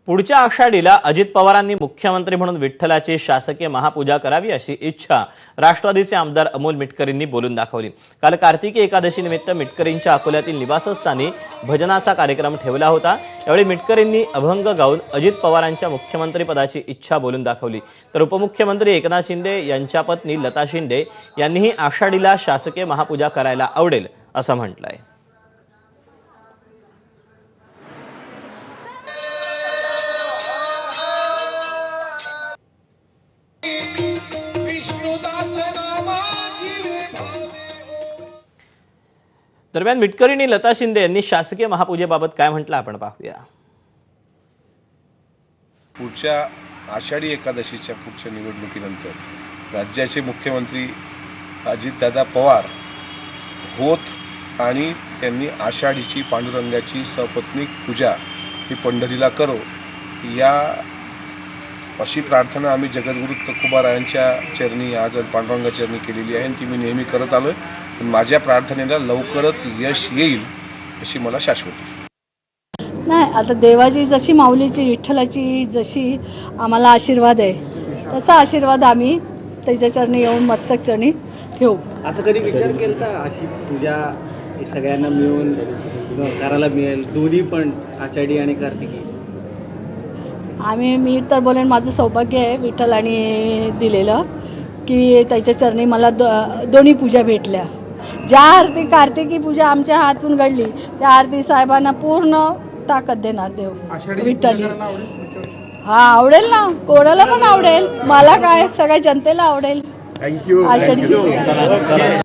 पुढच्या आषाढीला अजित पवारांनी मुख्यमंत्री म्हणून विठ्ठलाची शासकीय महापूजा करावी अशी इच्छा राष्ट्रवादीचे आमदार अमोल मिटकरींनी बोलून दाखवली। काल कार्तिकी एकादशी निमित्त मिटकरींच्या अकोल्यातील निवासस्थानी भजनाचा कार्यक्रम ठेवला होता। यावेळी मिटकरींनी अभंग गाऊन अजित पवारांच्या मुख्यमंत्री पदाची इच्छा बोलून दाखवली। तर उपमुख्यमंत्री एकनाथ शिंदे यांच्या पत्नी लता शिंदे यांनीही आषाढीला शासकीय महापूजा करायला आवडेल असं म्हटलंय। दरम्यान मिटकरींनी लता शिंदे यांनी शासकीय महापूजेबाबत काय म्हटलं आपण पाहूया। पुढच्या आषाढी एकादशीच्या पुढच्या निवडणुकीनंतर राज्याचे मुख्यमंत्री अजितदादा पवार होत आणि त्यांनी आषाढीची पांडुरंगाची सपत्नीक पूजा ही पंढरीला करो या अशी प्रार्थना आम्ही जगद्गुरु तुकोबारायांच्या चरणी आज पांडुरंगा चरणी केलेली आहे आणि ती मी नेहमी करत आलोय। पण माझ्या प्रार्थनेला लवकरच यश येईल अशी मला शाश्वती नाही। आता देवाची जशी माऊलीची विठ्ठलाची जशी आम्हाला आशीर्वाद आहे तसा आशीर्वाद आम्ही त्याच्या चरणी येऊन मस्तक चरणी ठेवू। असं कधी विचार केला अशी पूजा सगळ्यांना मिळून करायला मिळेल, दोन्ही पण आषाढी आणि कार्तिकी? मी तर बोलेन माझं सौभाग्य आहे विठ्ठलाने दिलेलं की त्याच्या चरणी मला दोन्ही पूजा भेटल्या। ज्या आरती कार्तिकी पूजा आमच्या हातून घडली त्या आरती साहेबांना पूर्ण ताकद देणार देव विठ्ठली। हा आवडेल ना, कोणाला पण आवडेल, मला काय सगळ्या जनतेला आवडेल। थँक्यू। आषाढी